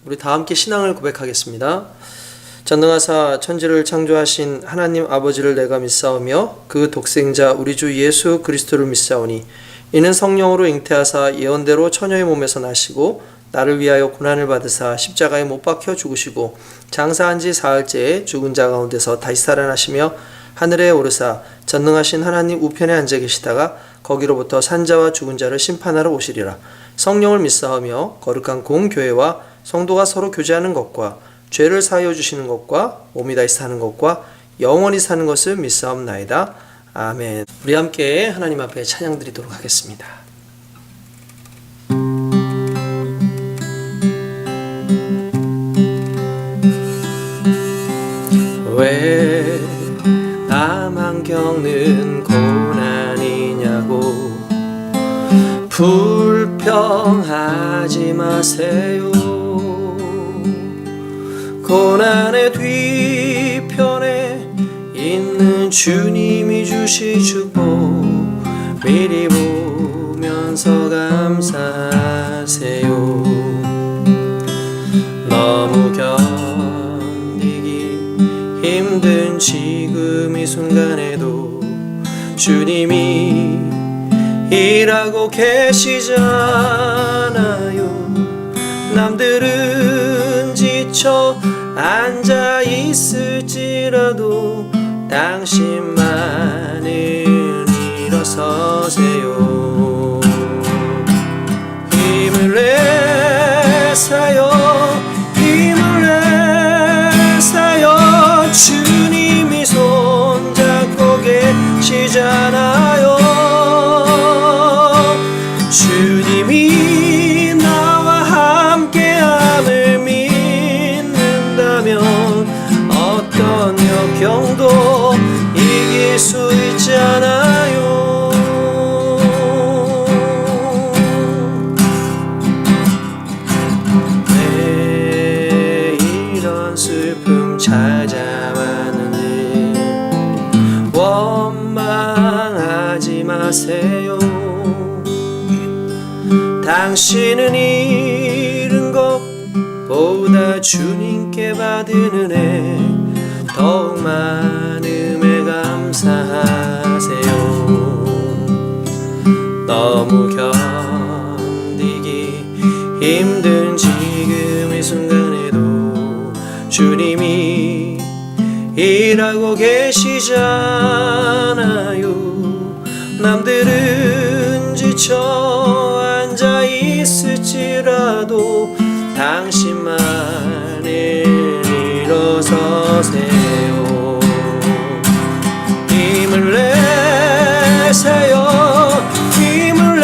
우리 다 함께 신앙을 고백하겠습니다. 전능하사 천지를 창조하신 하나님 아버지를 내가 믿사오며 그 독생자 우리 주 예수 그리스도를 믿사오니 이는 성령으로 잉태하사 예언대로 처녀의 몸에서 나시고 나를 위하여 고난을 받으사 십자가에 못 박혀 죽으시고 장사한 지 사흘째에 죽은 자 가운데서 다시 살아나시며 하늘에 오르사 전능하신 하나님 우편에 앉아 계시다가 거기로부터 산자와 죽은 자를 심판하러 오시리라. 성령을 믿사오며 거룩한 공교회와 성도가 서로 교제하는 것과 죄를 사하여 주시는 것과 몸이 다시 사는 것과 영원히 사는 것을 믿사옵나이다. 아멘. 우리 함께 하나님 앞에 찬양 드리도록 하겠습니다. 왜 나만 겪는 고난이냐고 불평하지 마세요. 고난의 뒤편에 있는 주님이 주실 축복 미리 보면서 감사하세요. 너무 견디기 힘든 지금 이 순간에도 주님이 일하고 계시잖아요. 남들은 지쳐 앉아 있을지라도 당신만은 일어서세요. 힘을 내세요. 힘을 내세요. 주님이 손잡고 계시잖아요. 주님이 나와 함께함을 믿는다면 어떤 역경도 이길 수 있잖아요. 왜 이런 슬픔 찾아왔는지 원망하지 마세요. 당신은 잃은 것보다 주님께 받은 은혜 더욱 많음에 감사하세요. 너무 견디기 힘든 지금 이 순간에도 주님이 일하고 계시잖아요. 남들은 지쳐 앉아 있을지라도 당신만을 일어서세요. 힘을 내세요. 힘을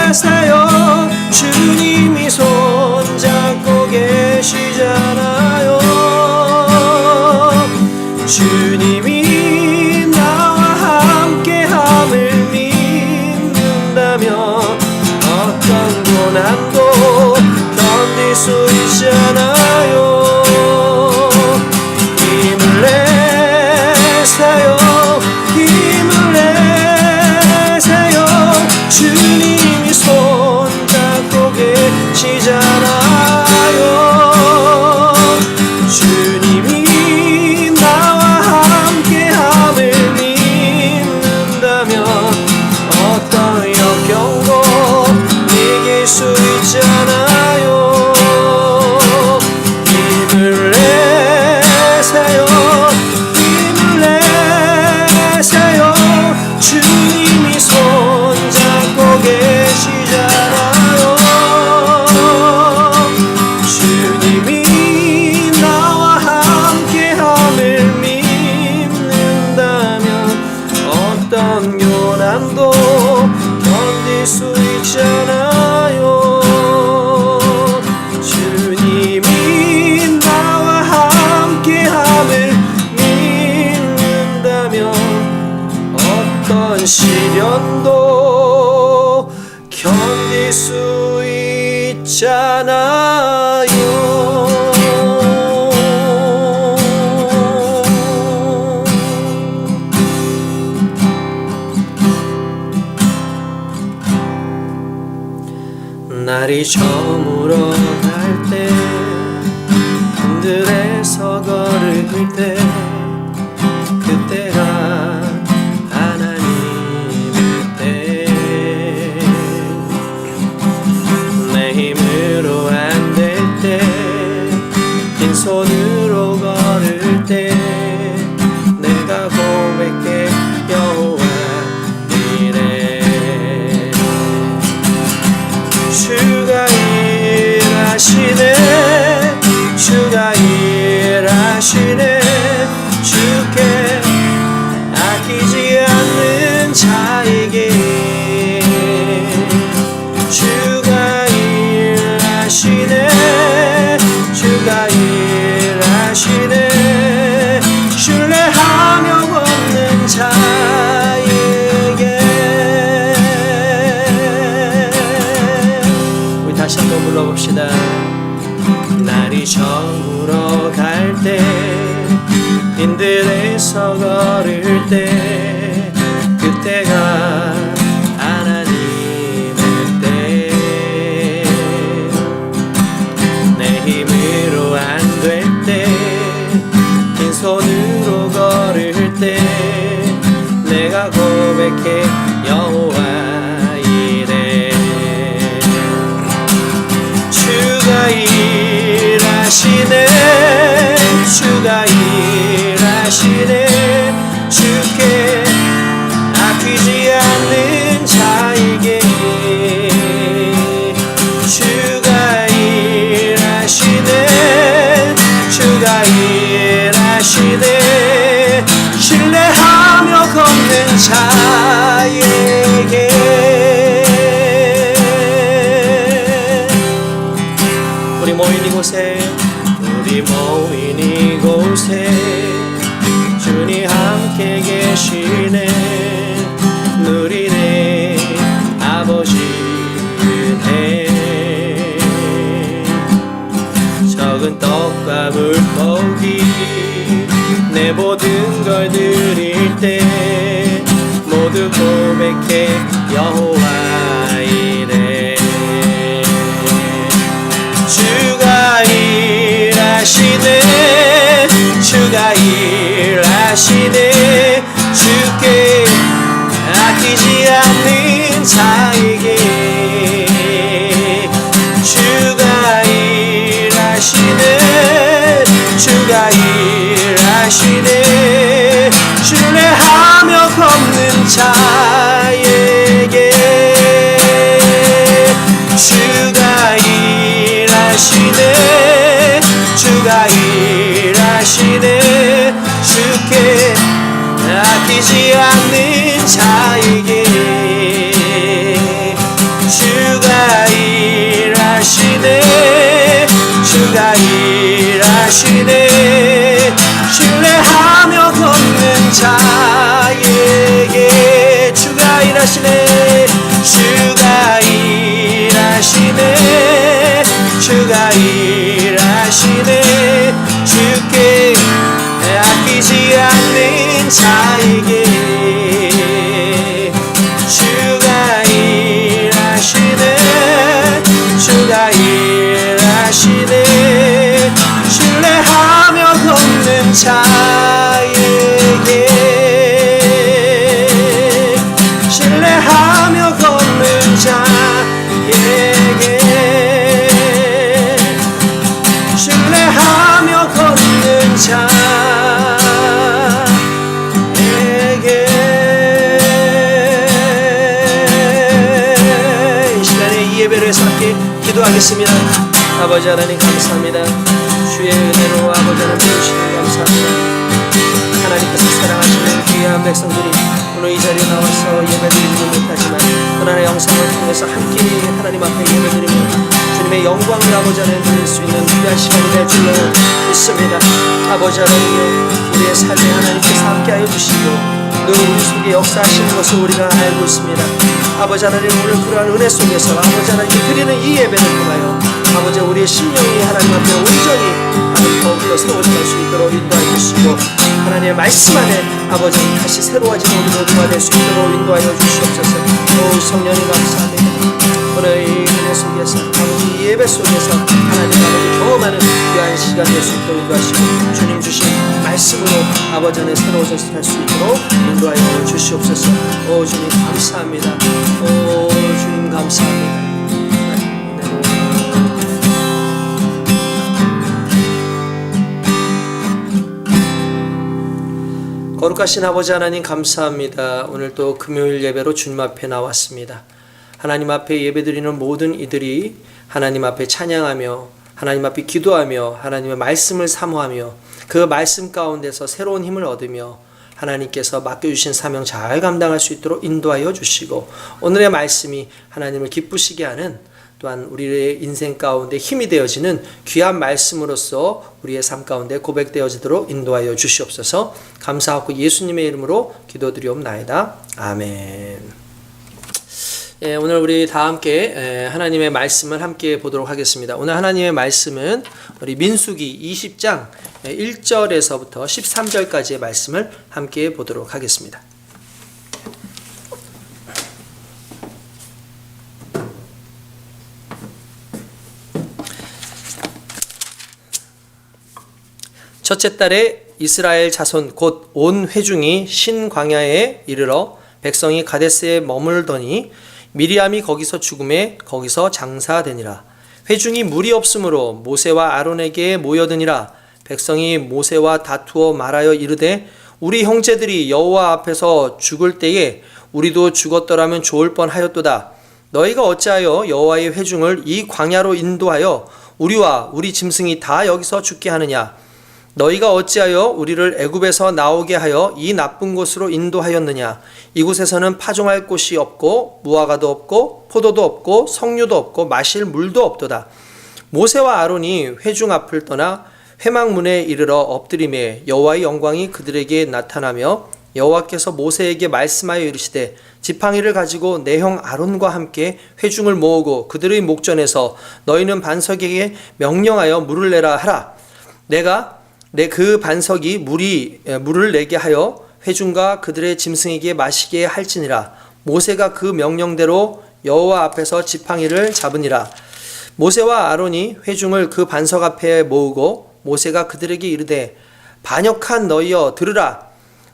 내세요. 주님이 손잡고 계시잖아요. 주님이 나와 함께함을 믿는다면 어떤 고난도 견딜 수 있잖아요. 힘을 내세요. 힘을 내세요. 주님이 손잡고 계시잖아요. 주님이 나와 함께함을 믿는다면 어떤 역경도 이길 수 있잖아요. 힘을 내세요. 힘을 내세요. 주님이 손잡고 계시잖아요. 주님이 나와 함께함을 믿는다면 어떤 고난도 견딜 수 있잖아요. 주님이 나와 함께함을 믿는다면 어떤 시련도 견딜 수 있잖아요. 날이 저물어 갈 때 흔들에서 걸을 때 그때가 하나님일 때 내 힘으로 안 될 때 빈손으로 걸을 때 내가 고백해 여호와 이래 주가 일하시네 주가 일하시네 주께 아끼지 않는 자에게 주가 일하시네 주가 일하시네 신뢰하며 걷는 자에게 우리 다시 한번 불러봅시다. 날이 저물어 갈 때 빈들에서 걸을 때 그때가 하나님일 때 내 힘으로 안 될 때 빈손으로 걸을 때 내가 고백해 여호와 이래 주가 일하시네 주가 일하시네 주께 아끼지 않는 자에게 주가 일하시네 주가 일하시네 신뢰하며 걷는 자에게 우리 모인 이곳에 우리 모인 이곳에 주님 함께 계시네 누리네 아버지 은혜 적은 떡과 물고기 내 모든 걸 드릴 때 모두 고백해 여호와 이래 주가 일하시네 주가 일하시네 주께 아끼지 않는 자에게 주가 일하시네 주가 일하시네 신뢰하며 걷는 자에게 주가 일하시네 주가 일하시네 주께 아끼지 않는 자에게 주가 일하시네 주가 일하시네 신뢰하며 걷는 자에게 주가 일하시네 주가 일하시네 주가 일하시네 주께 아끼지 않는 자에게 주가 일하시네 주가 일하시네 신뢰하며 걷는 자에게 신뢰하며 걷는 자에게 신뢰하며 걷는 자에게 이 시간에 이 예배를 해서 함께 기도하겠습니다. 아버지 하나님 감사합니다. 주의 은혜로 아버지 하나님 주시니 감사합니다. 하나님께서 사랑하시는 귀한 백성들이 오늘 이 자리에 나와서 예배드리지 못하지만 하나님의 영상을 통해서 함께 하나님 앞에 예배드리며 주님의 영광을 아버지 하나님 드릴 수 있는 귀한 시간이 될 줄로 믿습니다. 아버지 하나님요 우리의 삶에 하나님께서 함께하여 주시고 늘 우리 속에 역사하시는 것을 우리가 알고 있습니다. 아버지 하나님 오늘 그러한 은혜 속에서 아버지 하나님께 드리는 이 예배를 통하여 아버지 우리의 심령이 하나님 앞에 온전히 더욱 다시 세워질 수 있도록 인도하여 주시고 하나님의 말씀 안에 아버지 다시 새로워진 우리 모두가 될 수 있도록 인도하여 주시옵소서. 오 성령님 감사합니다. 오늘 이 은혜 속에서 아버지 예배 속에서 하나님 아버지 경험하는 귀한 시간 될 수 있도록 인도하시고 주님 주신 말씀으로 아버지 안에 새로워져 살 수 있도록 인도하여 주시옵소서. 오 주님 감사합니다. 오 주님 감사합니다. 거룩하신 아버지 하나님 감사합니다. 오늘 또 금요일 예배로 주님 앞에 나왔습니다. 하나님 앞에 예배드리는 모든 이들이 하나님 앞에 찬양하며 하나님 앞에 기도하며 하나님의 말씀을 사모하며 그 말씀 가운데서 새로운 힘을 얻으며 하나님께서 맡겨주신 사명 잘 감당할 수 있도록 인도하여 주시고 오늘의 말씀이 하나님을 기쁘시게 하는 또한 우리의 인생 가운데 힘이 되어지는 귀한 말씀으로서 우리의 삶 가운데 고백되어지도록 인도하여 주시옵소서. 감사하고 예수님의 이름으로 기도드리옵나이다. 아멘. 예, 오늘 우리 다 함께 하나님의 말씀을 함께 보도록 하겠습니다. 오늘 하나님의 말씀은 우리 민수기 20장 1절에서부터 13절까지의 말씀을 함께 보도록 하겠습니다. 첫째 달에 이스라엘 자손 곧 온 회중이 신광야에 이르러 백성이 가데스에 머물더니 미리암이 거기서 죽음에 거기서 장사되니라. 회중이 물이 없으므로 모세와 아론에게 모여드니라. 백성이 모세와 다투어 말하여 이르되 우리 형제들이 여호와 앞에서 죽을 때에 우리도 죽었더라면 좋을 뻔하였도다. 너희가 어찌하여 여호와의 회중을 이 광야로 인도하여 우리와 우리 짐승이 다 여기서 죽게 하느냐. 너희가 어찌하여 우리를 애굽에서 나오게 하여 이 나쁜 곳으로 인도하였느냐. 이곳에서는 파종할 곳이 없고 무화과도 없고 포도도 없고 석류도 없고 마실 물도 없도다. 모세와 아론이 회중 앞을 떠나 회막문에 이르러 엎드리매 여호와의 영광이 그들에게 나타나며 여호와께서 모세에게 말씀하여 이르시되 지팡이를 가지고 내 형 아론과 함께 회중을 모으고 그들의 목전에서 너희는 반석에게 명령하여 물을 내라 하라. 내가 그 반석이 물을 내게 하여 회중과 그들의 짐승에게 마시게 할지니라. 모세가 그 명령대로 여호와 앞에서 지팡이를 잡으니라. 모세와 아론이 회중을 그 반석 앞에 모으고 모세가 그들에게 이르되 반역한 너희여 들으라.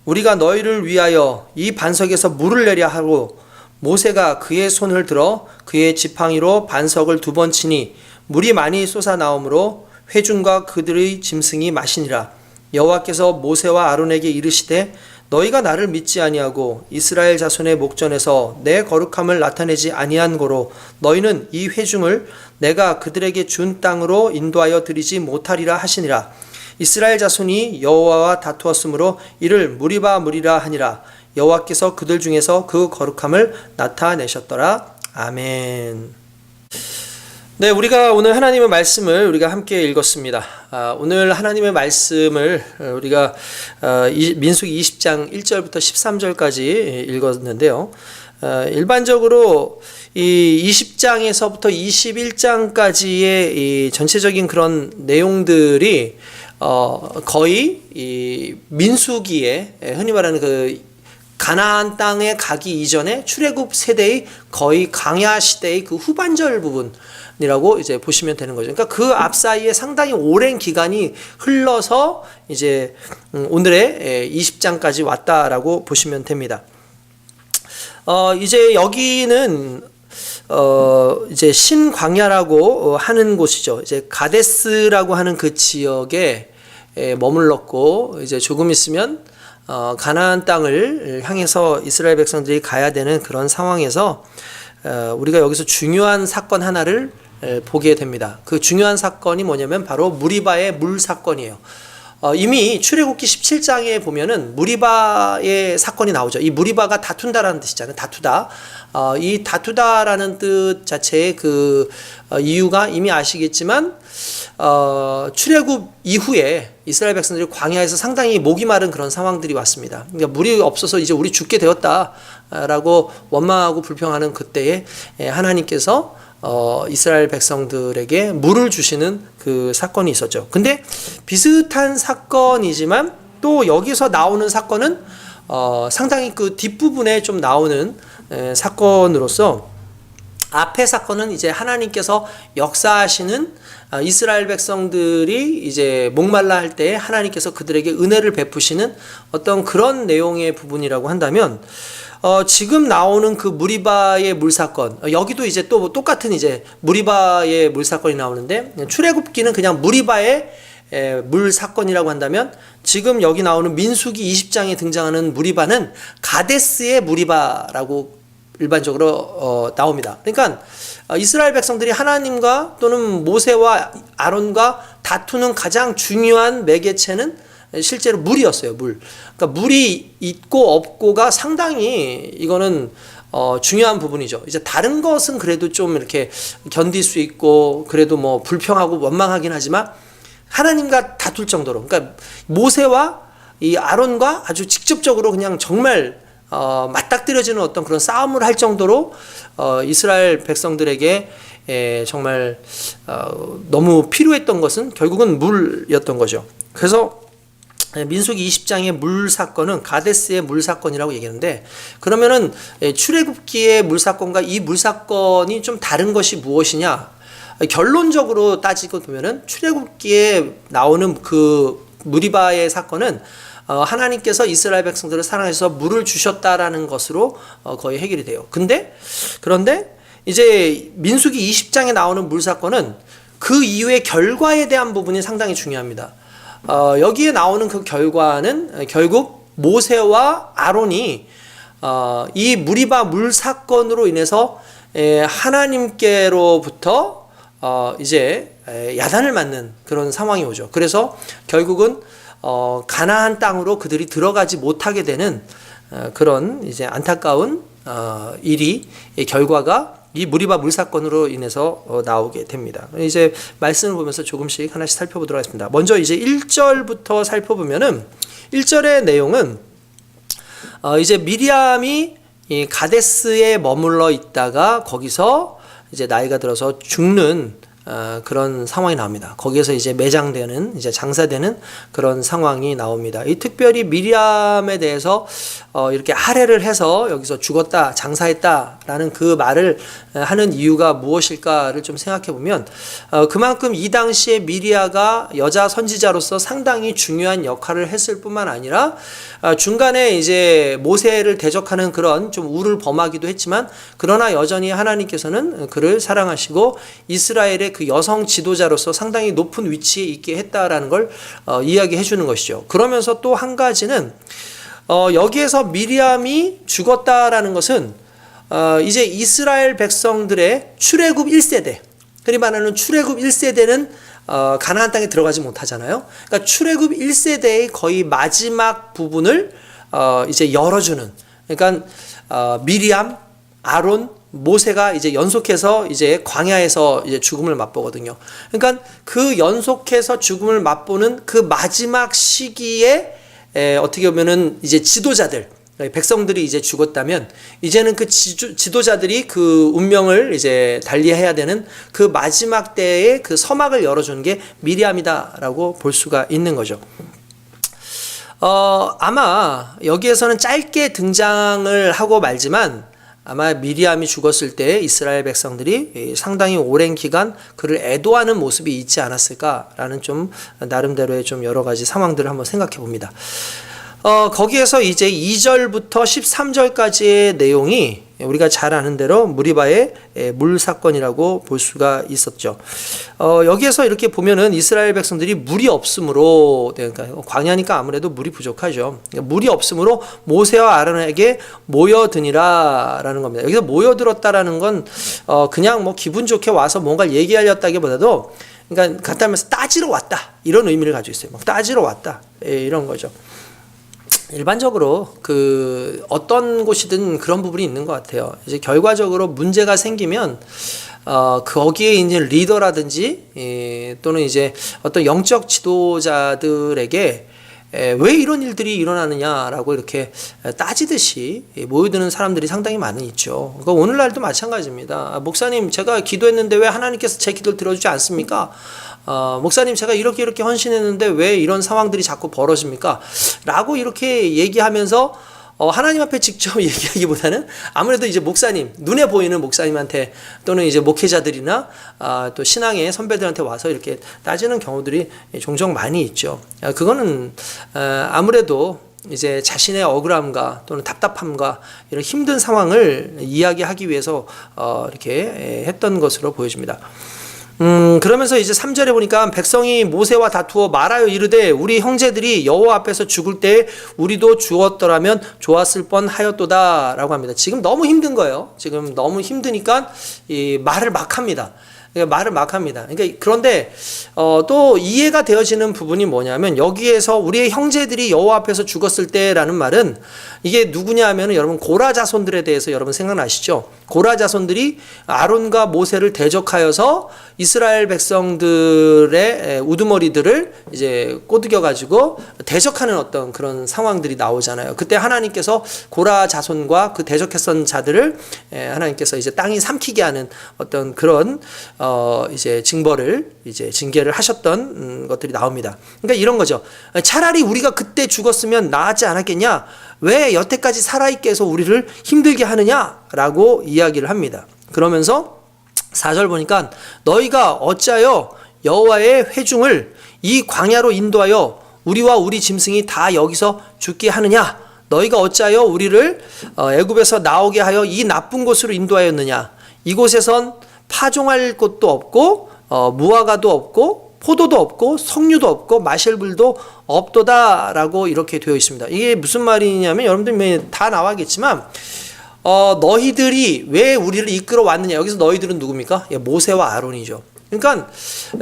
우리가 너희를 위하여 이 반석에서 물을 내려 하고 모세가 그의 손을 들어 그의 지팡이로 반석을 2번 치니 물이 많이 솟아나오므로 회중과 그들의 짐승이 마시니라. 여호와께서 모세와 아론에게 이르시되 너희가 나를 믿지 아니하고 이스라엘 자손의 목전에서 내 거룩함을 나타내지 아니한 고로 너희는 이 회중을 내가 그들에게 준 땅으로 인도하여 드리지 못하리라 하시니라. 이스라엘 자손이 여호와와 다투었으므로 이를 무리라 하니라. 여호와께서 그들 중에서 그 거룩함을 나타내셨더라. 아멘. 네, 우리가 오늘 하나님의 말씀을 우리가 함께 읽었습니다. 오늘 하나님의 말씀을 우리가 민수기 20장 1절부터 13절까지 읽었는데요. 일반적으로 이 20장에서부터 21장까지의 이 전체적인 그런 내용들이 거의 이 민수기에 흔히 말하는 그 가나안 땅에 가기 이전에 출애굽 세대의 거의 광야 시대의 그 후반절 부분이라고 이제 보시면 되는 거죠. 그러니까 그 앞 사이에 상당히 오랜 기간이 흘러서 이제 오늘의 20장까지 왔다라고 보시면 됩니다. 이제 여기는 이제 신광야라고 하는 곳이죠. 이제 가데스라고 하는 그 지역에 머물렀고 이제 조금 있으면 가나안 땅을 향해서 이스라엘 백성들이 가야 되는 그런 상황에서 우리가 여기서 중요한 사건 하나를 보게 됩니다. 그 중요한 사건이 뭐냐면 바로 무리바의 물 사건이에요. 이미 출애굽기 17장에 보면은 무리바의 사건이 나오죠. 이 무리바가 다툰다라는 뜻이잖아요. 다투다. 이 다투다라는 뜻 자체의 그 이유가 이미 아시겠지만 출애굽 이후에 이스라엘 백성들이 광야에서 상당히 목이 마른 그런 상황들이 왔습니다. 그러니까 물이 없어서 이제 우리 죽게 되었다라고 원망하고 불평하는 그때에 하나님께서 이스라엘 백성들에게 물을 주시는 그 사건이 있었죠. 근데 비슷한 사건이지만 또 여기서 나오는 사건은 상당히 그 뒷부분에 좀 나오는 사건으로서, 앞의 사건은 이제 하나님께서 역사하시는 이스라엘 백성들이 이제 목말라 할 때 하나님께서 그들에게 은혜를 베푸시는 어떤 그런 내용의 부분이라고 한다면, 지금 나오는 그 무리바의 물 사건, 여기도 이제 또 똑같은 이제 무리바의 물 사건이 나오는데, 출애굽기는 그냥 무리바의 물 사건이라고 한다면, 지금 여기 나오는 민수기 20장에 등장하는 무리바는 가데스의 무리바라고 일반적으로 나옵니다. 그러니까 이스라엘 백성들이 하나님과 또는 모세와 아론과 다투는 가장 중요한 매개체는 실제로 물이었어요. 물. 그러니까 물이 있고 없고가 상당히 이거는 중요한 부분이죠. 이제 다른 것은 그래도 좀 이렇게 견딜 수 있고 그래도 뭐 불평하고 원망하긴 하지만, 하나님과 다툴 정도로, 그러니까 모세와 이 아론과 아주 직접적으로 그냥 정말 맞닥뜨려지는 어떤 그런 싸움을 할 정도로 이스라엘 백성들에게 정말 너무 필요했던 것은 결국은 물이었던 거죠. 그래서 민수기 20장의 물 사건은 가데스의 물 사건이라고 얘기하는데, 그러면은 출애굽기의 물 사건과 이 물 사건이 좀 다른 것이 무엇이냐? 결론적으로 따지고 보면은 출애굽기에 나오는 그 무리바의 사건은 하나님께서 이스라엘 백성들을 사랑해서 물을 주셨다라는 것으로 거의 해결이 돼요. 그런데 이제 민수기 20장에 나오는 물 사건은 그 이후의 결과에 대한 부분이 상당히 중요합니다. 여기에 나오는 그 결과는 결국 모세와 아론이 이 무리바 물 사건으로 인해서 하나님께로부터 이제 야단을 맞는 그런 상황이 오죠. 그래서 결국은 가나안 땅으로 그들이 들어가지 못하게 되는 그런 이제 안타까운 일이, 결과가 이 무리바 물 사건으로 인해서 나오게 됩니다. 이제 말씀을 보면서 조금씩 하나씩 살펴보도록 하겠습니다. 먼저 이제 1절부터 살펴보면은, 1절의 내용은 이제 미리암이 이 가데스에 머물러 있다가 거기서 이제 나이가 들어서 죽는 그런 상황이 나옵니다. 거기에서 이제 매장되는, 이제 장사되는 그런 상황이 나옵니다. 이 특별히 미리암에 대해서 이렇게 할애를 해서 여기서 죽었다, 장사했다라는 그 말을 하는 이유가 무엇일까를 좀 생각해 보면, 그만큼 이 당시에 미리아가 여자 선지자로서 상당히 중요한 역할을 했을 뿐만 아니라 중간에 이제 모세를 대적하는 그런 좀 우를 범하기도 했지만, 그러나 여전히 하나님께서는 그를 사랑하시고 이스라엘의 그 여성 지도자로서 상당히 높은 위치에 있게 했다라는 걸 이야기해 주는 것이죠. 그러면서 또 한 가지는 여기에서 미리암이 죽었다라는 것은 이제 이스라엘 백성들의 출애굽 1세대, 흔히 말하는 출애굽 1세대는 가나안 땅에 들어가지 못하잖아요. 그러니까 출애굽 1세대의 거의 마지막 부분을 이제 열어주는, 그러니까 미리암, 아론, 모세가 이제 연속해서 이제 광야에서 이제 죽음을 맛보거든요. 그러니까 그 연속해서 죽음을 맛보는 그 마지막 시기에 어떻게 보면은 이제 지도자들, 백성들이 이제 죽었다면, 이제는 그 지도자들이 그 운명을 이제 달리해야 되는 그 마지막 때에 그 서막을 열어주는 게 미리암이다라고 볼 수가 있는 거죠. 아마 여기에서는 짧게 등장을 하고 말지만, 아마 미리암이 죽었을 때 이스라엘 백성들이 상당히 오랜 기간 그를 애도하는 모습이 있지 않았을까라는 좀 나름대로의 좀 여러 가지 상황들을 한번 생각해 봅니다. 거기에서 이제 2절부터 13절까지의 내용이 우리가 잘 아는 대로 무리바의 물 사건이라고 볼 수가 있었죠. 여기에서 이렇게 보면은 이스라엘 백성들이 물이 없으므로, 그러니까 광야니까 아무래도 물이 부족하죠. 물이 없으므로 모세와 아론에게 모여드니라라는 겁니다. 여기서 모여들었다라는 건 그냥 뭐 기분 좋게 와서 뭔가를 얘기하렸다기보다도, 그러니까 간단하면서 따지러 왔다, 이런 의미를 가지고 있어요. 막 따지러 왔다, 이런 거죠. 일반적으로 그 어떤 곳이든 그런 부분이 있는 것 같아요. 이제 결과적으로 문제가 생기면 거기에 있는 리더라든지 또는 이제 어떤 영적 지도자들에게 왜 이런 일들이 일어나느냐라고 이렇게 따지듯이 모여드는 사람들이 상당히 많이 있죠. 그러니까 오늘날도 마찬가지입니다. 목사님, 제가 기도했는데 왜 하나님께서 제 기도를 들어주지 않습니까? 목사님, 제가 이렇게 헌신했는데 왜 이런 상황들이 자꾸 벌어집니까? 라고 이렇게 얘기하면서 하나님 앞에 직접 얘기하기보다는 아무래도 이제 목사님, 눈에 보이는 목사님한테 또는 이제 목회자들이나 또 신앙의 선배들한테 와서 이렇게 따지는 경우들이 종종 많이 있죠. 그거는 아무래도 이제 자신의 억울함과 또는 답답함과 이런 힘든 상황을 이야기하기 위해서 이렇게 했던 것으로 보여집니다. 그러면서 이제 3절에 보니까 백성이 모세와 다투어 말하여 이르되 우리 형제들이 여호와 앞에서 죽을 때 우리도 죽었더라면 좋았을 뻔하였도다 라고 합니다. 지금 너무 힘든 거예요. 지금 너무 힘드니까 이 말을 막 합니다. 그러니까 그런데 또 이해가 되어지는 부분이 뭐냐면 여기에서 우리의 형제들이 여호와 앞에서 죽었을 때라는 말은 이게 누구냐 하면 여러분 고라 자손들에 대해서 여러분 생각나시죠? 고라 자손들이 아론과 모세를 대적하여서 이스라엘 백성들의 우두머리들을 이제 꼬드겨 가지고 대적하는 어떤 그런 상황들이 나오잖아요. 그때 하나님께서 고라 자손과 그 대적했던 자들을 하나님께서 이제 땅이 삼키게 하는 어떤 그런 이제 징계를 하셨던 것들이 나옵니다. 그러니까 이런 거죠. 차라리 우리가 그때 죽었으면 나았지 않았겠냐? 왜 여태까지 살아있게 해서 우리를 힘들게 하느냐라고 이야기를 합니다. 그러면서 4절 보니까 너희가 어찌하여 여호와의 회중을 이 광야로 인도하여 우리와 우리 짐승이 다 여기서 죽게 하느냐? 너희가 어찌하여 우리를 애굽에서 나오게 하여 이 나쁜 곳으로 인도하였느냐? 이곳에선 파종할 곳도 없고 무화과도 없고 포도도 없고 석류도 없고 마실 물도 없도다라고 이렇게 되어 있습니다. 이게 무슨 말이냐면 여러분들 다 나와겠지만 너희들이 왜 우리를 이끌어 왔느냐. 여기서 너희들은 누굽니까? 모세와 아론이죠. 그러니까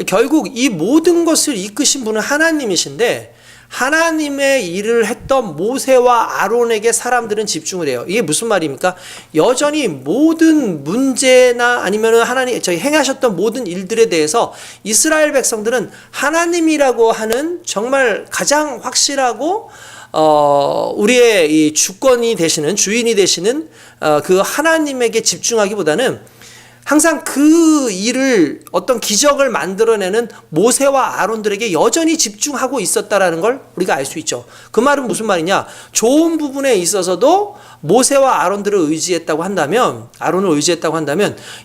결국 이 모든 것을 이끄신 분은 하나님이신데 하나님의 일을 했던 모세와 아론에게 사람들은 집중을 해요. 이게 무슨 말입니까? 여전히 모든 문제나 아니면 하나님 저희 행하셨던 모든 일들에 대해서 이스라엘 백성들은 하나님이라고 하는 정말 가장 확실하고 우리의 이 주권이 되시는 주인이 되시는 그 하나님에게 집중하기보다는 항상 그 일을 어떤 기적을 만들어내는 모세와 아론들에게 여전히 집중하고 있었다라는 걸 우리가 알 수 있죠. 그 말은 무슨 말이냐? 좋은 부분에 있어서도 모세와 아론을 의지했다고 한다면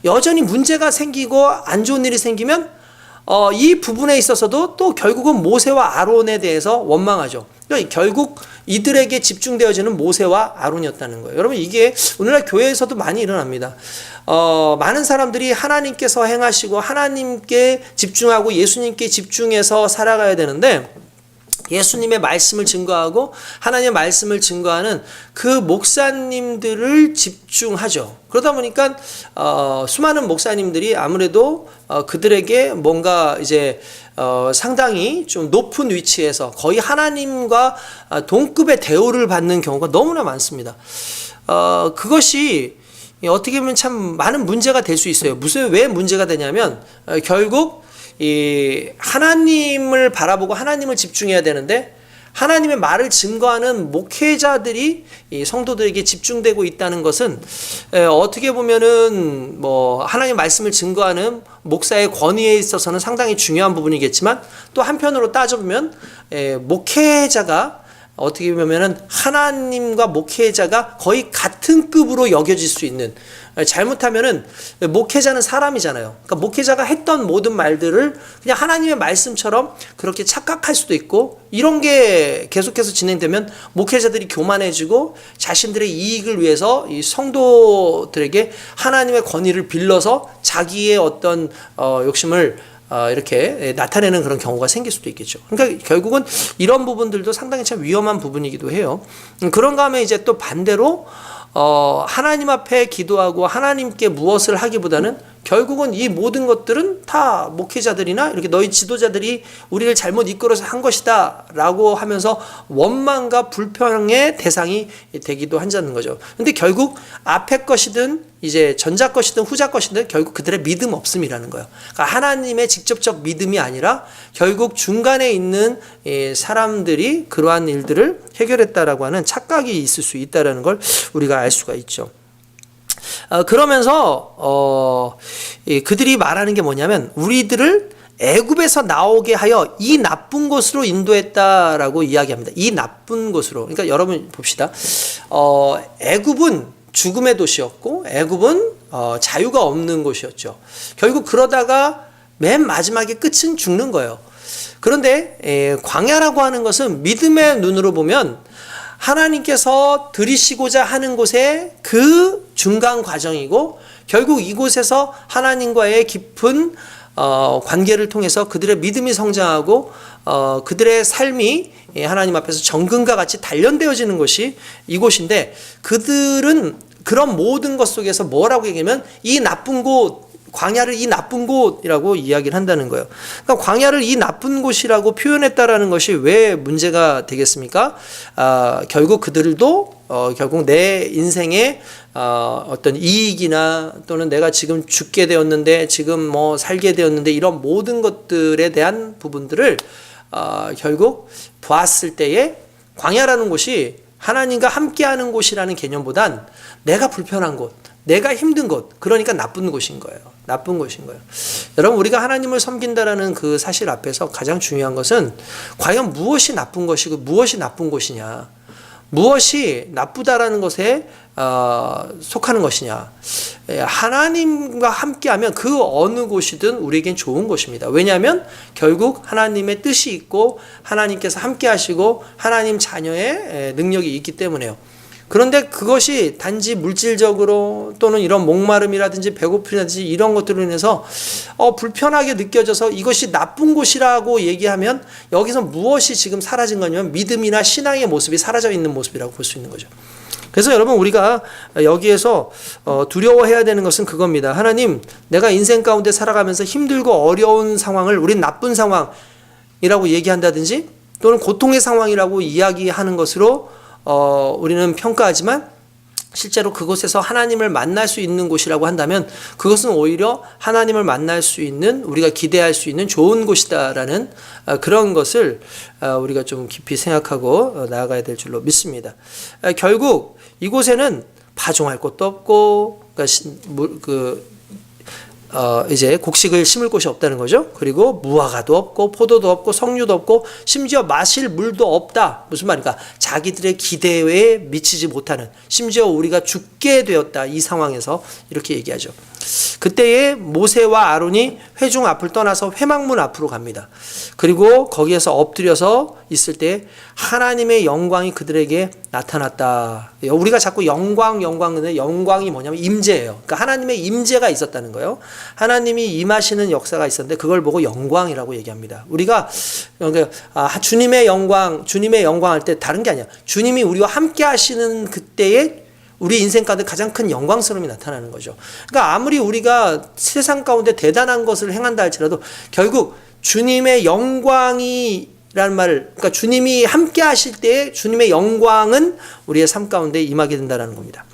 여전히 문제가 생기고 안 좋은 일이 생기면 이 부분에 있어서도 또 결국은 모세와 아론에 대해서 원망하죠. 그러니까 결국 이들에게 집중되어지는 모세와 아론이었다는 거예요. 여러분 이게 오늘날 교회에서도 많이 일어납니다. 많은 사람들이 하나님께서 행하시고 하나님께 집중하고 예수님께 집중해서 살아가야 되는데 예수님의 말씀을 증거하고 하나님의 말씀을 증거하는 그 목사님들을 집중하죠. 그러다 보니까 수많은 목사님들이 아무래도 그들에게 뭔가 이제 상당히 좀 높은 위치에서 거의 하나님과 동급의 대우를 받는 경우가 너무나 많습니다. 그것이 어떻게 보면 참 많은 문제가 될 수 있어요. 왜 문제가 되냐면 결국 이 하나님을 바라보고 하나님을 집중해야 되는데 하나님의 말을 증거하는 목회자들이 이 성도들에게 집중되고 있다는 것은 어떻게 보면은 뭐 하나님의 말씀을 증거하는 목사의 권위에 있어서는 상당히 중요한 부분이겠지만 또 한편으로 따져보면 목회자가 어떻게 보면은 하나님과 목회자가 거의 같은 급으로 여겨질 수 있는, 잘못하면은 목회자는 사람이잖아요. 그러니까 목회자가 했던 모든 말들을 그냥 하나님의 말씀처럼 그렇게 착각할 수도 있고, 이런 게 계속해서 진행되면 목회자들이 교만해지고 자신들의 이익을 위해서 이 성도들에게 하나님의 권위를 빌려서 자기의 어떤 욕심을 이렇게 나타내는 그런 경우가 생길 수도 있겠죠. 그러니까 결국은 이런 부분들도 상당히 참 위험한 부분이기도 해요. 그런가 하면 이제 또 반대로 하나님 앞에 기도하고 하나님께 무엇을 하기보다는 결국은 이 모든 것들은 다 목회자들이나 이렇게 너희 지도자들이 우리를 잘못 이끌어서 한 것이다 라고 하면서 원망과 불평의 대상이 되기도 한다는 거죠. 근데 결국 앞에 것이든 이제 전자 것이든 후자 것이든 결국 그들의 믿음 없음이라는 거예요. 그러니까 하나님의 직접적 믿음이 아니라 결국 중간에 있는 사람들이 그러한 일들을 해결했다라고 하는 착각이 있을 수 있다라는 걸 우리가 알 수가 있죠. 그러면서 그들이 말하는 게 뭐냐면 우리들을 애굽에서 나오게 하여 이 나쁜 곳으로 인도했다라고 이야기합니다. 이 나쁜 곳으로. 그러니까 여러분 봅시다. 애굽은 죽음의 도시였고 애굽은 자유가 없는 곳이었죠. 결국 그러다가 맨 마지막에 끝은 죽는 거예요. 그런데 광야라고 하는 것은 믿음의 눈으로 보면 하나님께서 들이시고자 하는 곳의 그 중간 과정이고 결국 이곳에서 하나님과의 깊은 관계를 통해서 그들의 믿음이 성장하고 그들의 삶이 하나님 앞에서 정금과 같이 단련되어지는 것이 이곳인데 그들은 그런 모든 것 속에서 뭐라고 얘기하면 이 나쁜 곳 광야를 이 나쁜 곳이라고 이야기를 한다는 거예요. 그러니까 광야를 이 나쁜 곳이라고 표현했다라는 것이 왜 문제가 되겠습니까? 결국 그들도 결국 내 인생의 어떤 이익이나 또는 내가 지금 죽게 되었는데 지금 뭐 살게 되었는데 이런 모든 것들에 대한 부분들을 결국 보았을 때에 광야라는 곳이 하나님과 함께하는 곳이라는 개념보단 내가 불편한 곳, 내가 힘든 곳, 그러니까 나쁜 곳인 거예요. 나쁜 곳인 거예요. 여러분 우리가 하나님을 섬긴다라는 그 사실 앞에서 가장 중요한 것은 과연 무엇이 나쁜 것이고 무엇이 나쁜 곳이냐, 무엇이 나쁘다라는 것에 속하는 것이냐. 하나님과 함께하면 그 어느 곳이든 우리에겐 좋은 곳입니다. 왜냐하면 결국 하나님의 뜻이 있고 하나님께서 함께하시고 하나님 자녀의 능력이 있기 때문에요. 그런데 그것이 단지 물질적으로 또는 이런 목마름이라든지 배고픔이라든지 이런 것들로 인해서 불편하게 느껴져서 이것이 나쁜 곳이라고 얘기하면 여기서 무엇이 지금 사라진 거냐면 믿음이나 신앙의 모습이 사라져 있는 모습이라고 볼 수 있는 거죠. 그래서 여러분 우리가 여기에서 두려워해야 되는 것은 그겁니다. 하나님, 내가 인생 가운데 살아가면서 힘들고 어려운 상황을 우린 나쁜 상황이라고 얘기한다든지 또는 고통의 상황이라고 이야기하는 것으로 우리는 평가하지만 실제로 그곳에서 하나님을 만날 수 있는 곳이라고 한다면 그것은 오히려 하나님을 만날 수 있는 우리가 기대할 수 있는 좋은 곳이다라는 그런 것을 우리가 좀 깊이 생각하고 나아가야 될 줄로 믿습니다. 결국 이곳에는 파종할 곳도 없고 이제 곡식을 심을 곳이 없다는 거죠. 그리고 무화과도 없고 포도도 없고 석류도 없고 심지어 마실 물도 없다. 무슨 말인가? 자기들의 기대에 미치지 못하는, 심지어 우리가 죽게 되었다. 이 상황에서 이렇게 얘기하죠. 그때에 모세와 아론이 회중 앞을 떠나서 회막문 앞으로 갑니다. 그리고 거기에서 엎드려서 있을 때 하나님의 영광이 그들에게 나타났다. 우리가 자꾸 영광인데 영광이 뭐냐면 임재예요. 그러니까 하나님의 임재가 있었다는 거예요. 하나님이 임하시는 역사가 있었는데 그걸 보고 영광이라고 얘기합니다. 우리가 주님의 영광 할 때 다른 게 아니야. 주님이 우리와 함께 하시는 그때에 우리 인생 가운데 가장 큰 영광스러움이 나타나는 거죠. 그러니까 아무리 우리가 세상 가운데 대단한 것을 행한다 할지라도 결국 주님의 영광이라는 말을, 그러니까 주님이 함께 하실 때에 주님의 영광은 우리의 삶 가운데 임하게 된다는 겁니다.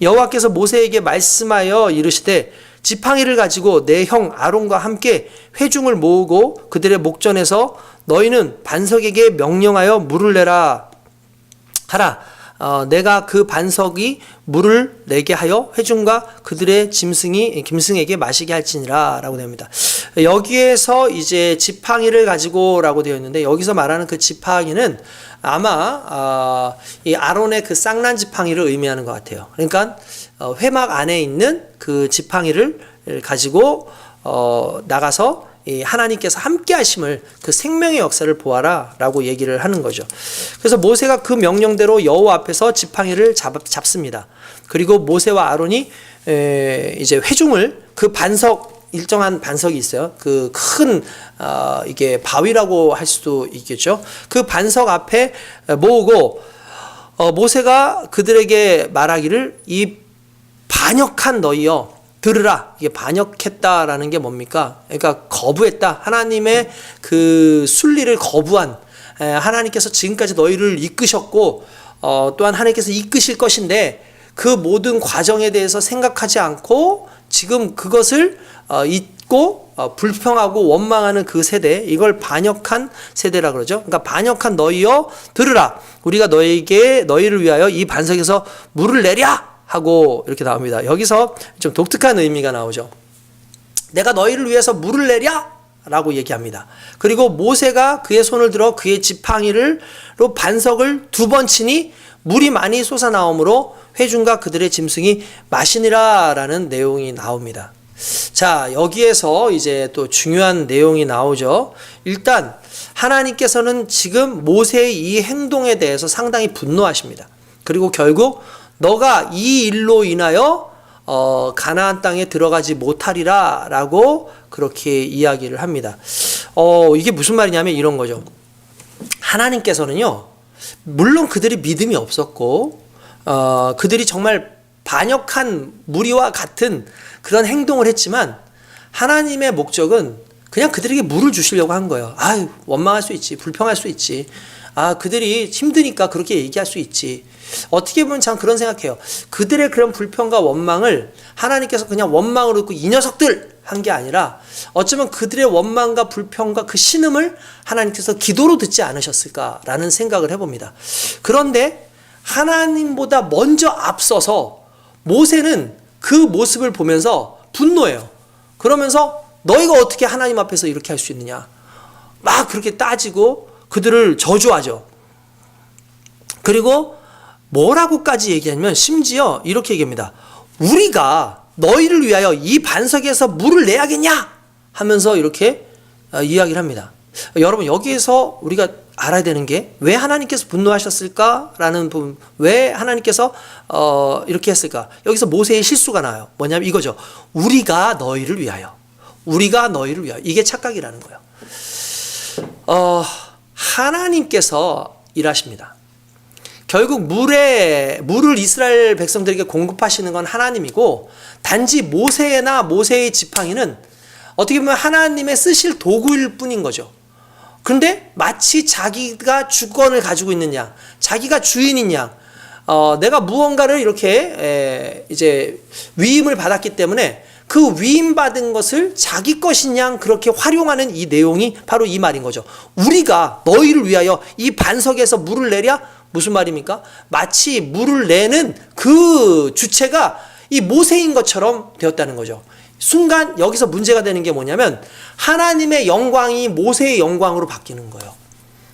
여호와께서 모세에게 말씀하여 이르시되 지팡이를 가지고 내 형 아론과 함께 회중을 모으고 그들의 목전에서 너희는 반석에게 명령하여 물을 내라 하라. 내가 그 반석이 물을 내게 하여 회중과 그들의 짐승에게 마시게 할지니라 라고 됩니다. 여기에서 이제 지팡이를 가지고 라고 되어 있는데 여기서 말하는 그 지팡이는 아마 이 아론의 그 쌍난 지팡이를 의미하는 것 같아요. 그러니까 회막 안에 있는 그 지팡이를 가지고 나가서 하나님께서 함께 하심을, 그 생명의 역사를 보아라 라고 얘기를 하는 거죠. 그래서 모세가 그 명령대로 여호와 앞에서 지팡이를 잡습니다. 그리고 모세와 아론이 이제 회중을, 그 반석, 일정한 반석이 있어요. 그 큰 이게 바위라고 할 수도 있겠죠. 그 반석 앞에 모으고 모세가 그들에게 말하기를 이 반역한 너희여 들으라. 이게 반역했다라는 게 뭡니까? 그러니까 거부했다. 하나님의 그 순리를 거부한, 하나님께서 지금까지 너희를 이끄셨고 또한 하나님께서 이끄실 것인데 그 모든 과정에 대해서 생각하지 않고 지금 그것을 잊고 불평하고 원망하는 그 세대, 이걸 반역한 세대라 그러죠. 그러니까 반역한 너희여 들으라. 우리가 너희를 위하여 이 반석에서 물을 내랴 하고 이렇게 나옵니다. 여기서 좀 독특한 의미가 나오죠. 내가 너희를 위해서 물을 내랴 라고 얘기합니다. 그리고 모세가 그의 손을 들어 그의 지팡이로 반석을 2번 치니 물이 많이 솟아나오므로 회중과 그들의 짐승이 마시니라 라는 내용이 나옵니다. 자, 여기에서 이제 또 중요한 내용이 나오죠. 일단 하나님께서는 지금 모세의 이 행동에 대해서 상당히 분노하십니다. 그리고 결국 너가 이 일로 인하여 가나안 땅에 들어가지 못하리라 라고 그렇게 이야기를 합니다. 이게 무슨 말이냐면 이런 거죠. 하나님께서는요, 물론 그들이 믿음이 없었고 그들이 정말 반역한 무리와 같은 그런 행동을 했지만 하나님의 목적은 그냥 그들에게 물을 주시려고 한 거예요. 아유, 원망할 수 있지, 불평할 수 있지, 그들이 힘드니까 그렇게 얘기할 수 있지. 어떻게 보면 참 그런 생각해요. 그들의 그런 불평과 원망을 하나님께서 그냥 원망으로 듣고 이 녀석들 한 게 아니라 어쩌면 그들의 원망과 불평과 그 신음을 하나님께서 기도로 듣지 않으셨을까라는 생각을 해봅니다. 그런데 하나님보다 먼저 앞서서 모세는 그 모습을 보면서 분노해요. 그러면서 너희가 어떻게 하나님 앞에서 이렇게 할 수 있느냐, 막 그렇게 따지고 그들을 저주하죠. 그리고 뭐라고까지 얘기하냐면 심지어 이렇게 얘기합니다. 우리가 너희를 위하여 이 반석에서 물을 내야겠냐 하면서 이렇게 이야기를 합니다. 여러분, 여기에서 우리가 알아야 되는 게 왜 하나님께서 분노하셨을까라는 부분, 왜 하나님께서 이렇게 했을까? 여기서 모세의 실수가 나와요. 뭐냐면 이거죠. 우리가 너희를 위하여, 이게 착각이라는 거예요. 하나님께서 일하십니다. 결국 물을 이스라엘 백성들에게 공급하시는 건 하나님이고, 단지 모세나 모세의 지팡이는 어떻게 보면 하나님의 쓰실 도구일 뿐인 거죠. 그런데 마치 자기가 주권을 가지고 있는 양, 자기가 주인인 양, 내가 무언가를 이렇게 이제 위임을 받았기 때문에 그 위임받은 것을 자기 것인 양 그렇게 활용하는 이 내용이 바로 이 말인 거죠. 우리가 너희를 위하여 이 반석에서 물을 내랴? 무슨 말입니까? 마치 물을 내는 그 주체가 이 모세인 것처럼 되었다는 거죠. 순간 여기서 문제가 되는 게 뭐냐면 하나님의 영광이 모세의 영광으로 바뀌는 거예요.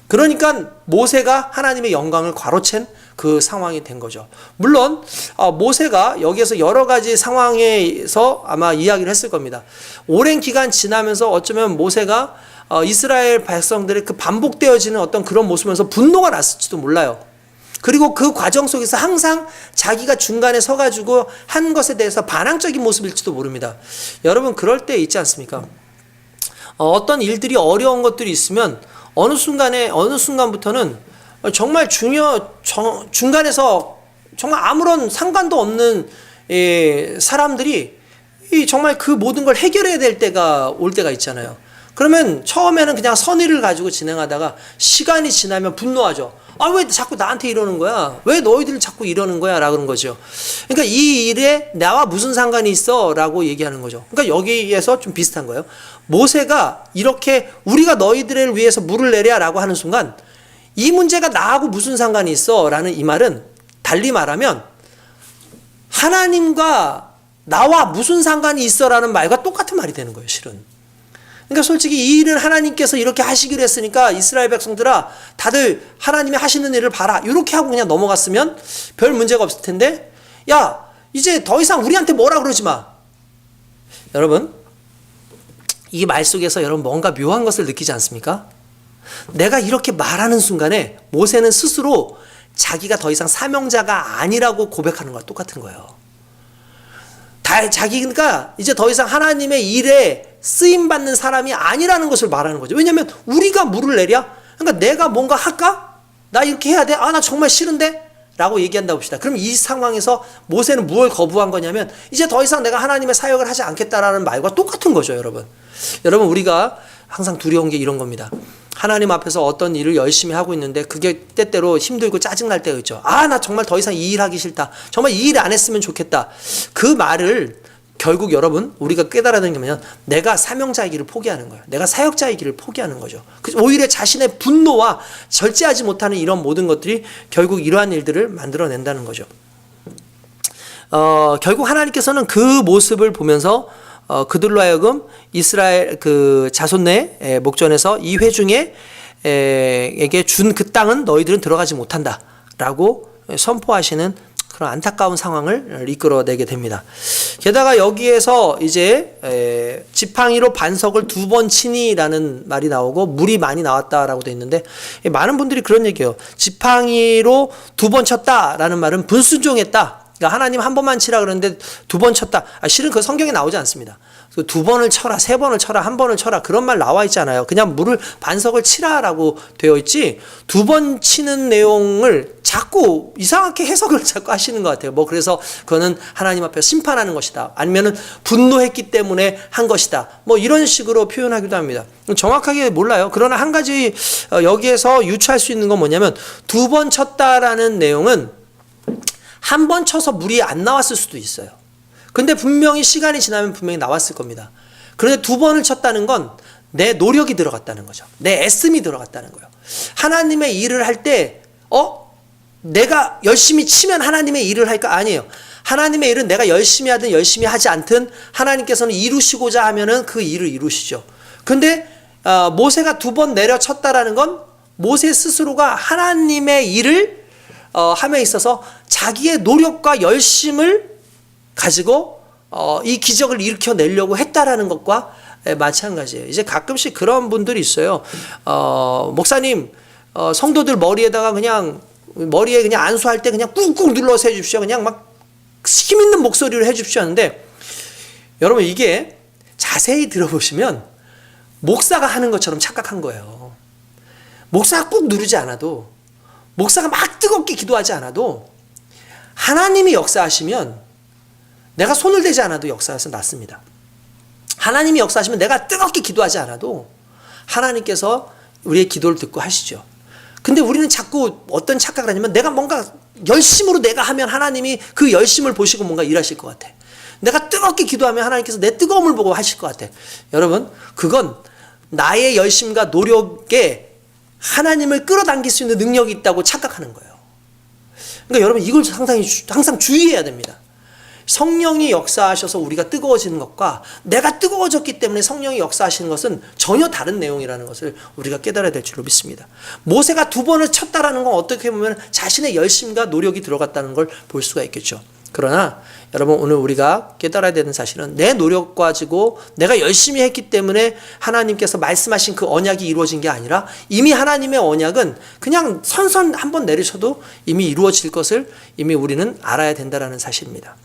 그러니까 모세가 하나님의 영광을 과로챈 그 상황이 된 거죠. 물론 모세가 여기에서 여러 가지 상황에서 아마 이야기를 했을 겁니다. 오랜 기간 지나면서 어쩌면 모세가 이스라엘 백성들의 그 반복되어지는 어떤 그런 모습에서 분노가 났을지도 몰라요. 그리고 그 과정 속에서 항상 자기가 중간에 서가지고 한 것에 대해서 반항적인 모습일지도 모릅니다. 여러분, 그럴 때 있지 않습니까? 어떤 일들이 어려운 것들이 있으면 어느 순간부터는 정말 중간에서 정말 아무런 상관도 없는 사람들이 정말 그 모든 걸 해결해야 될 때가 올 때가 있잖아요. 그러면 처음에는 그냥 선의를 가지고 진행하다가 시간이 지나면 분노하죠. 왜 자꾸 나한테 이러는 거야? 왜 너희들 자꾸 이러는 거야? 라고 그런 거죠. 그러니까 이 일에 나와 무슨 상관이 있어? 라고 얘기하는 거죠. 그러니까 여기에서 좀 비슷한 거예요. 모세가 이렇게 우리가 너희들을 위해서 물을 내랴 라고 하는 순간 이 문제가 나하고 무슨 상관이 있어? 라는 이 말은 달리 말하면 하나님과 나와 무슨 상관이 있어? 라는 말과 똑같은 말이 되는 거예요, 실은. 그러니까 솔직히 이 일을 하나님께서 이렇게 하시기로 했으니까 이스라엘 백성들아, 다들 하나님이 하시는 일을 봐라, 이렇게 하고 그냥 넘어갔으면 별 문제가 없을 텐데, 야, 이제 더 이상 우리한테 뭐라 그러지 마. 여러분, 이 말 속에서 여러분 뭔가 묘한 것을 느끼지 않습니까? 내가 이렇게 말하는 순간에 모세는 스스로 자기가 더 이상 사명자가 아니라고 고백하는 거와 똑같은 거예요. 자기가 이제 더 이상 하나님의 일에 쓰임받는 사람이 아니라는 것을 말하는 거죠. 왜냐하면 우리가 물을 내랴? 그러니까 내가 뭔가 할까? 나 이렇게 해야 돼? 나 정말 싫은데? 라고 얘기한다 봅시다. 그럼 이 상황에서 모세는 무엇을 거부한 거냐면 이제 더 이상 내가 하나님의 사역을 하지 않겠다라는 말과 똑같은 거죠, 여러분. 여러분, 우리가 항상 두려운 게 이런 겁니다. 하나님 앞에서 어떤 일을 열심히 하고 있는데 그게 때때로 힘들고 짜증날 때가 있죠. 나 정말 더 이상 이 일 하기 싫다. 정말 이 일 안 했으면 좋겠다. 그 말을 결국 여러분, 우리가 깨달아야 되는 게 뭐냐면 내가 사명자의 길을 포기하는 거예요. 내가 사역자의 길을 포기하는 거죠. 오히려 자신의 분노와 절제하지 못하는 이런 모든 것들이 결국 이러한 일들을 만들어낸다는 거죠. 결국 하나님께서는 그 모습을 보면서 그들로 하여금 이스라엘 그 자손 내 목전에서 이 회중에 에게 준 그 땅은 너희들은 들어가지 못한다라고 선포하시는 그런 안타까운 상황을 이끌어내게 됩니다. 게다가 여기에서 이제 지팡이로 반석을 2번 치니라는 말이 나오고 물이 많이 나왔다라고 돼 있는데, 많은 분들이 그런 얘기해요. 지팡이로 2번 쳤다라는 말은 불순종했다. 그러니까 하나님 한 번만 치라 그러는데 2번 쳤다. 실은 그 성경에 나오지 않습니다. 2번을 쳐라, 3번을 쳐라, 1번을 쳐라 그런 말 나와 있잖아요. 그냥 물을 반석을 치라라고 되어 있지 2번 치는 내용을 자꾸 이상하게 해석을 자꾸 하시는 것 같아요. 그래서 그거는 하나님 앞에 심판하는 것이다. 아니면은 분노했기 때문에 한 것이다. 이런 식으로 표현하기도 합니다. 정확하게 몰라요. 그러나 한 가지 여기에서 유추할 수 있는 건 뭐냐면 2번 쳤다라는 내용은 한 번 쳐서 물이 안 나왔을 수도 있어요. 근데 분명히 시간이 지나면 분명히 나왔을 겁니다. 그런데 2번을 쳤다는 건 내 노력이 들어갔다는 거죠. 내 애씀이 들어갔다는 거예요. 하나님의 일을 할 때 내가 열심히 치면 하나님의 일을 할까? 아니에요. 하나님의 일은 내가 열심히 하든 열심히 하지 않든 하나님께서는 이루시고자 하면은 그 일을 이루시죠. 근데 모세가 2번 내려쳤다라는 건 모세 스스로가 하나님의 일을 함에 있어서 자기의 노력과 열심을 가지고 이 기적을 일으켜내려고 했다라는 것과 마찬가지예요. 이제 가끔씩 그런 분들이 있어요. 목사님, 성도들 머리에 그냥 안수할 때 그냥 꾹꾹 눌러서 해주십시오. 그냥 막 힘 있는 목소리로 해주십시오 하는데, 여러분 이게 자세히 들어보시면 목사가 하는 것처럼 착각한 거예요. 목사가 꾹 누르지 않아도, 목사가 막 뜨겁게 기도하지 않아도 하나님이 역사하시면 내가 손을 대지 않아도 역사에서 낫습니다. 하나님이 역사하시면 내가 뜨겁게 기도하지 않아도 하나님께서 우리의 기도를 듣고 하시죠. 근데 우리는 자꾸 어떤 착각을 하냐면 내가 뭔가 열심으로 내가 하면 하나님이 그 열심을 보시고 뭔가 일하실 것 같아. 내가 뜨겁게 기도하면 하나님께서 내 뜨거움을 보고 하실 것 같아. 여러분, 그건 나의 열심과 노력에 하나님을 끌어당길 수 있는 능력이 있다고 착각하는 거예요. 그러니까 여러분 이걸 항상 주의해야 됩니다. 성령이 역사하셔서 우리가 뜨거워지는 것과 내가 뜨거워졌기 때문에 성령이 역사하시는 것은 전혀 다른 내용이라는 것을 우리가 깨달아야 될 줄로 믿습니다. 모세가 2번을 쳤다라는 건 어떻게 보면 자신의 열심과 노력이 들어갔다는 걸 볼 수가 있겠죠. 그러나 여러분, 오늘 우리가 깨달아야 되는 사실은 내 노력 가지고 내가 열심히 했기 때문에 하나님께서 말씀하신 그 언약이 이루어진 게 아니라 이미 하나님의 언약은 그냥 선선 한번 내리셔도 이미 이루어질 것을 이미 우리는 알아야 된다는 사실입니다.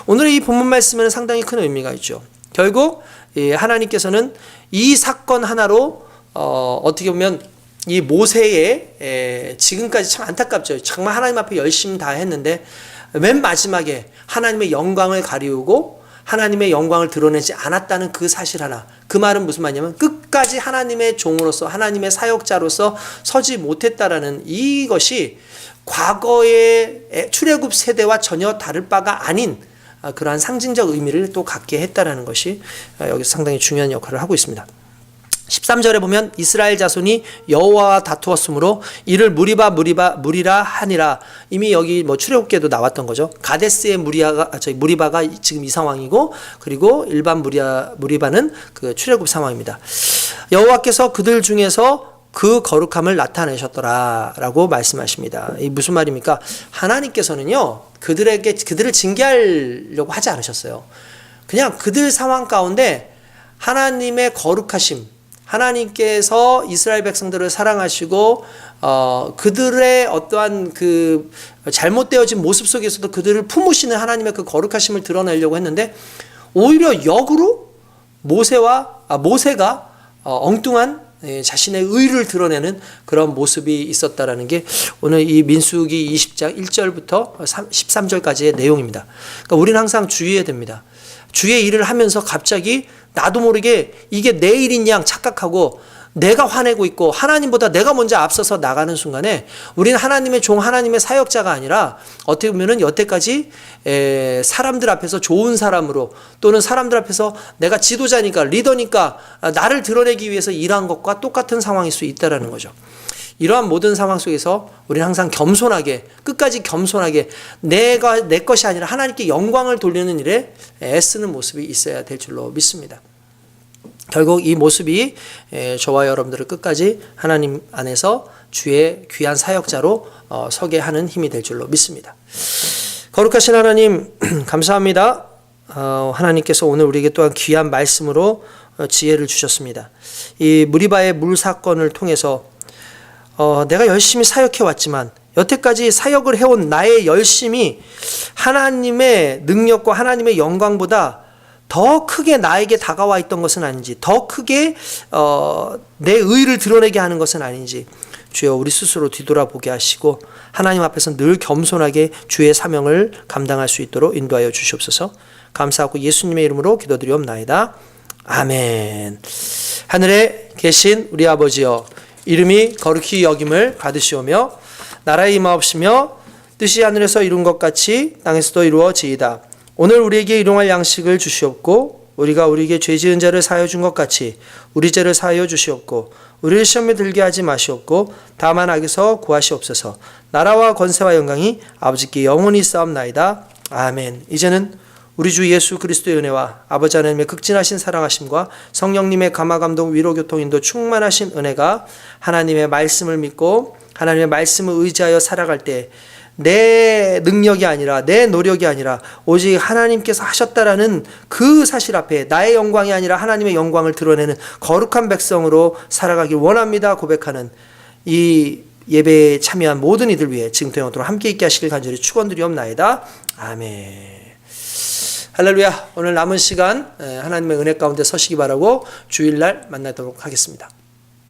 오늘의 이 본문 말씀에는 상당히 큰 의미가 있죠. 결국 하나님께서는 이 사건 하나로 어떻게 보면 이 모세의 지금까지 참 안타깝죠. 정말 하나님 앞에 열심히 다 했는데 맨 마지막에 하나님의 영광을 가리우고 하나님의 영광을 드러내지 않았다는 그 사실 하나. 그 말은 무슨 말이냐면 끝까지 하나님의 종으로서 하나님의 사역자로서 서지 못했다라는 이것이 과거의 출애굽 세대와 전혀 다를 바가 아닌 그러한 상징적 의미를 또 갖게 했다라는 것이 여기서 상당히 중요한 역할을 하고 있습니다. 13절에 보면 이스라엘 자손이 여호와와 다투었으므로 이를 무리라 하니라. 이미 여기 출애굽기에도 나왔던 거죠. 가데스의 무리바가 지금 이 상황이고, 그리고 일반 무리바는 그 출애굽 상황입니다. 여호와께서 그들 중에서 그 거룩함을 나타내셨더라라고 말씀하십니다. 이 무슨 말입니까? 하나님께서는요 그들을 징계하려고 하지 않으셨어요. 그냥 그들 상황 가운데 하나님의 거룩하심, 하나님께서 이스라엘 백성들을 사랑하시고 그들의 어떠한 그 잘못되어진 모습 속에서도 그들을 품으시는 하나님의 그 거룩하심을 드러내려고 했는데, 오히려 역으로 모세가 엉뚱한 자신의 의를 드러내는 그런 모습이 있었다라는 게 오늘 이 민수기 20장 1절부터 13절까지의 내용입니다. 그러니까 우리는 항상 주의해야 됩니다. 주의 일을 하면서 갑자기 나도 모르게 이게 내 일인 양 착각하고 내가 화내고 있고 하나님보다 내가 먼저 앞서서 나가는 순간에 우리는 하나님의 종, 하나님의 사역자가 아니라 어떻게 보면은 여태까지 사람들 앞에서 좋은 사람으로 또는 사람들 앞에서 내가 지도자니까 리더니까 나를 드러내기 위해서 일한 것과 똑같은 상황일 수 있다라는 거죠. 이러한 모든 상황 속에서 우리는 항상 겸손하게 끝까지 겸손하게 내 것이 아니라 하나님께 영광을 돌리는 일에 애쓰는 모습이 있어야 될 줄로 믿습니다. 결국 이 모습이 저와 여러분들을 끝까지 하나님 안에서 주의 귀한 사역자로 서게 하는 힘이 될 줄로 믿습니다. 거룩하신 하나님 감사합니다. 하나님께서 오늘 우리에게 또한 귀한 말씀으로 지혜를 주셨습니다. 이 무리바의 물 사건을 통해서 내가 열심히 사역해 왔지만 여태까지 사역을 해온 나의 열심이 하나님의 능력과 하나님의 영광보다 더 크게 나에게 다가와 있던 것은 아닌지, 더 크게 내 의를 드러내게 하는 것은 아닌지 주여 우리 스스로 뒤돌아보게 하시고 하나님 앞에서 늘 겸손하게 주의 사명을 감당할 수 있도록 인도하여 주시옵소서. 감사하고 예수님의 이름으로 기도드리옵나이다. 아멘. 하늘에 계신 우리 아버지여, 이름이 거룩히 여김을 받으시오며 나라의 임하옵시며 뜻이 하늘에서 이룬 것 같이 땅에서도 이루어지이다. 오늘 우리에게 일용할 양식을 주시옵고 우리가 우리에게 죄 지은 자를 사하여 준 것 같이 우리 죄를 사하여 주시옵고 우리를 시험에 들게 하지 마시옵고 다만 악에서 구하시옵소서. 나라와 권세와 영광이 아버지께 영원히 있사옵나이다. 아멘. 이제는 우리 주 예수 그리스도의 은혜와 아버지 하나님의 극진하신 사랑하심과 성령님의 감화감동 위로교통 인도 충만하신 은혜가 하나님의 말씀을 믿고 하나님의 말씀을 의지하여 살아갈 때 내 능력이 아니라 내 노력이 아니라 오직 하나님께서 하셨다라는 그 사실 앞에 나의 영광이 아니라 하나님의 영광을 드러내는 거룩한 백성으로 살아가길 원합니다 고백하는 이 예배에 참여한 모든 이들 위해 지금부터 영원토록 함께 있게 하시길 간절히 축원드리옵나이다. 아멘. 할렐루야. 오늘 남은 시간 하나님의 은혜 가운데 서시기 바라고 주일날 만나도록 하겠습니다.